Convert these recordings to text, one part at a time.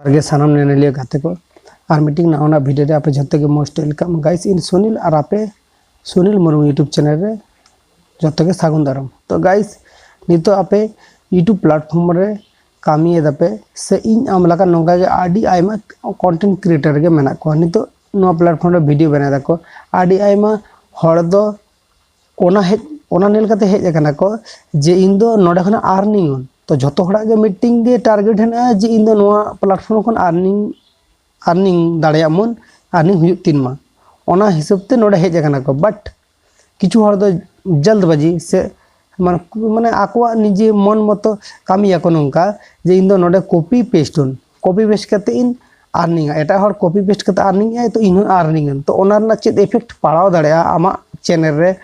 आगे सानाम नेनेलिया गाते को और मीटिंग नावना वीडियो रे आपे जत्ते के most welcome guys in Sunil और आपे सुनील मुर्मू यूट्यूब चैनल रे जत्ते के सागुन दाराम। तो गाइस नितो आपे यूट्यूब प्लेटफॉर्म रे कामी एदापे से इन आम लगा नोंगा के आडी आइमा कंटेंट क्रिएटर के मेना को नितो नो प्लेटफॉर्म रे वीडियो बना दाको आडी आइमा हर दो ओना नेल कते हेज अकना को जे इन दो नोडे खना अर्निंग तो जो के मीटिंग के टारगेट है जे इन दो प्लेटफॉर्म खन अर्निंग दाड़िया मन अर्निंग हुई तीन मा ओना हिसाब ते नोडे हेज अकना को बट किछु हर दो जल्दबाजी से माने आकोआ निजे मन मतो कामिया को नोंका जे इन दो नोडे कॉपी पेस्ट करते in earning Etah her copy paste करते अर्निंग है तो इन अर्निंग तो ओना ना चेद इफेक्ट पड़ाव दाड़िया आमा चैनल रे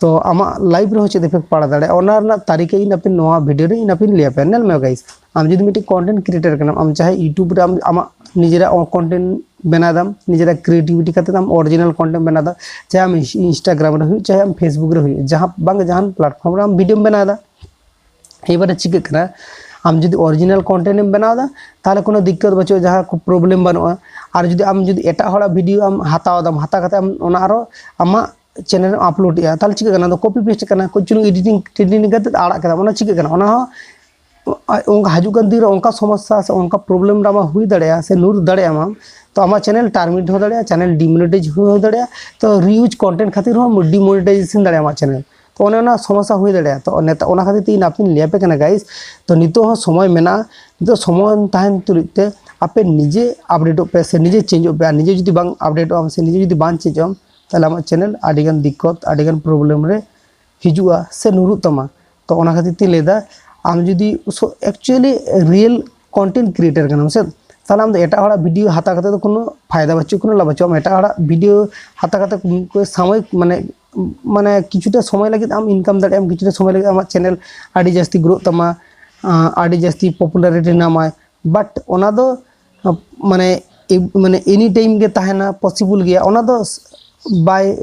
तो आमा लाइव रे चेद इफेक्ट पड़ा दाड़े ओना ना तारीखे इन अपने नोआ वीडियो रे इन अपने लिया पे नेल में गाइस आम जदि मिटी कंटेंट क्रिएटर कना आम चाहे यूट्यूब रे आम निजेरा कंटेंट बनादाम निजेरा क्रिएटिविटी करते आम ओरिजिनल कंटेंट बनादा चाहे आम इंस्टाग्राम रे हुई चाहे आम फेसबुक रे हुई जहां बांग जहां प्लेटफॉर्म रे आम वीडियो बनादा एबारे चिके कना आम जदि ओरिजिनल कंटेंट बनादा ताले कोनो दिक्कत बचो जहां को प्रॉब्लम बनोआ और जदि एटा हड़ा वीडियो आम हातावदाम हाता करते आम ओना आरो आमा चैनल अपलोड या ताल चिके कना कॉपी पेस्ट करना कुछ एडिटिंग करते आड़ा कदा ओना चिके कना ओना उनका हजुकन दिन उनका समस्या से उनका प्रॉब्लम रामा हुई दड़िया से नूर दड़िया माम तो आमा चैनल टार्मिनेट हो दड़िया चैनल डिमोनेटाइज हो दड़िया तो रियूज कंटेंट खातिर हो डिमोनेटाइजेशन दड़िया आमा चैनल तो ओना समस्या हुई दड़िया तो नेता ओना खातिर तीन आपन लिया पे कना गाइस तो नितो हो समय मेना नितो समय ताहन तुरिते आपे निजे अपडेट पे से निजे चेंज पे निजे जदी बांग अपडेट आम से निजे जदी बांग चेंज आम ताले आमा चैनल आडिगन दिक्कत आडिगन प्रॉब्लम रे हिजुआ से नुरु तमा तो ओना खातिर ती लेदा आम जदि एक्चुअली रियल कंटेंट क्रिएटर कना से ताले आम एटा हड़ा वीडियो हाता करते तो कोनो फायदा बच्चो कोनो लाभ बच्चो आम एटा हड़ा वीडियो हाता करते कोई सामयिक माने किछुटा समय लगे आम इनकम दाड़े आम किछुटा समय लगे आम चैनल आडी जास्ती ग्रो तमा आडी जास्ती पॉपुलैरिटी नामाय बट ओना दो माने एनी टाइम के ताहेना पॉसिबल गया ओना दो बाय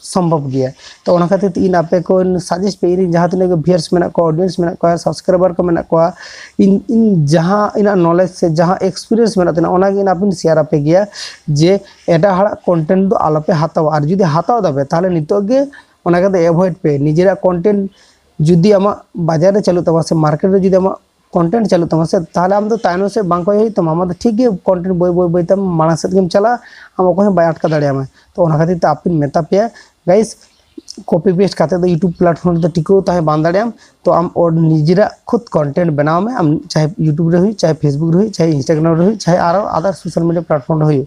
संभव गया तो ओना खातिर इन आपे को सजेस्ट पे इन जहां तने व्यूअर्स मेना को ऑडियंस मेना को सब्सक्राइबर को मेना को इन जहां इन नॉलेज से जहां एक्सपीरियंस मेना तना ओना इन आपन शेयर आपे गया जे एटा हड़ा कंटेंट दो आलोपे हाताव और जदी हाताव दबे ताले नितो गे ओना के अवॉइड पे निजेरा कंटेंट जदी आमा बाजार रे चालू तबा से मार्केट रे जदी आमा कंटेंट चालू तमा से ताले आम तो तायनो से बांग को तम आम ठीक है कंटेंट बय बय बय तम माना से गेम चला आम को बाय अटका दाड़े आम तो ओना खातिर आपन मेता पे गाइस कॉपी पेस्ट करते तो यूट्यूब प्लेटफॉर्म तो टिको ताहे बांध दाड़े आम तो आम और निजेरा खुद कंटेंट बनाओ में आम चाहे यूट्यूब रे हुई चाहे फेसबुक रे हुई चाहे इंस्टाग्राम रे हुई चाहे आरो अदर सोशल मीडिया प्लेटफॉर्म रे हुई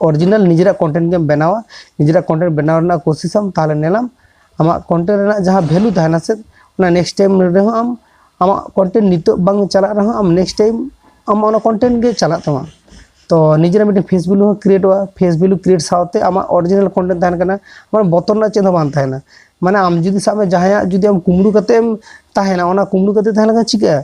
ओरिजिनल निजेरा कंटेंट के बनावा निजेरा कंटेंट बनाव ना कोशिश आम ताले नेलाम आमा कंटेंट ना जहां वैल्यू ताहेना से ना नेक्स्ट टाइम रे आम आमा कंटेंट नितो बांग चला रहा आम नेक्स्ट टाइम आम ओना कंटेंट के चला तमा तो निजेरा मिटे फेस वैल्यू क्रिएट हुआ फेस वैल्यू क्रिएट साथे आमा ओरिजिनल कंटेंट ताहन कना माने बतरना चेद बांग ताहना माने आम जदी सामे जहाया जदी आम कुमड़ू कते ताहना ओना कुमड़ू कते ताहना का चिका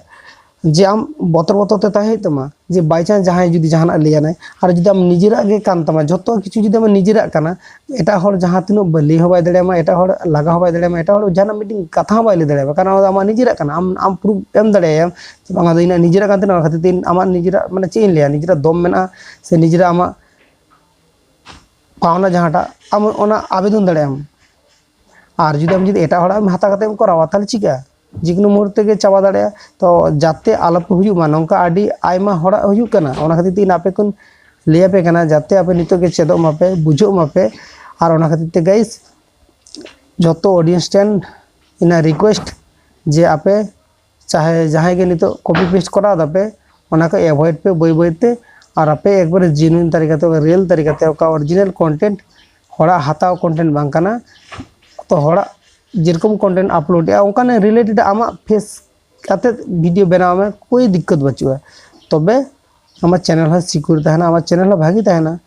जे आम बतर बतर ते ताहे तमा जे बाय चांस जहाय जदी जहाना लिया नाय और जदी आम निजेरा गे कान तमा जतो किछु जदी आम निजेरा काना एटा हर जहां तिनो बली हो बाय दड़े मा एटा हर लगा हो बाय दड़े मा एटा हर जहाना मीटिंग कथा बाय ले दड़े कारण आम निजेरा काना आम प्रूफ एम दड़े आम बांगा दिना निजेरा कान तिनो खातिर तीन आम निजेरा माने चेन लिया निजेरा दम मेना से निजेरा आम पावना जहाटा आम ओना आवेदन दड़े आम और जदी आम जदी एटा हर आम हाता करते करावा ताले चिका जिकनो मुहूर्ते के चावा दाड़े तो जाते आलोप हुयुमा नोंका आडी आयमा हड़ा हुयुक कना ओना खातिर तीन आपे कोन लिया पे कना जाते आपे नितो के चेदो मापे बुझो मापे और ओना खातिर ते गाइस जतो ऑडियंस टेन इना रिक्वेस्ट जे आपे चाहे जहां के नितो कॉपी पेस्ट करा दापे ओना का अवॉइड पे बय बयते और आपे एक बार जेन्युइन तरीका ते रियल तरीका ते का ओरिजिनल कंटेंट हड़ा हाताव कंटेंट बांग कना तो हड़ा जेरकम कंटेंट अपलोड या उनका रिलेटेड आमा फेस काते वीडियो बनाव में कोई दिक्कत बचुआ तबे आमा चैनल है सिक्योर तहना आमा चैनल है भागी तहना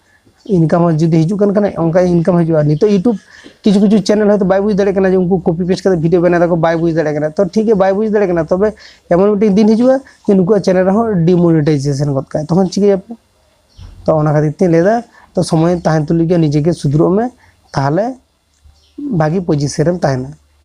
इनकम जदी हिजु कन कने उनका इनकम हिजुआ नितो यूट्यूब किछु किछु चैनल है तो बाय बुझ दड़े कना जे उनको कॉपी पेस्ट करते वीडियो बना को बाय बुझ दड़े कना तो ठीक है बाय बुझ दड़े कना तबे एमन मिटिंग दिन हिजुआ जे नुको चैनल हो डिमोनेटाइजेशन गत का तखन चिके जापे तो ओना खातिर ते लेदा तो समय ताहन तुलिगे निजे के सुधरो में ताहले बागी पोजीशन रे ताहना।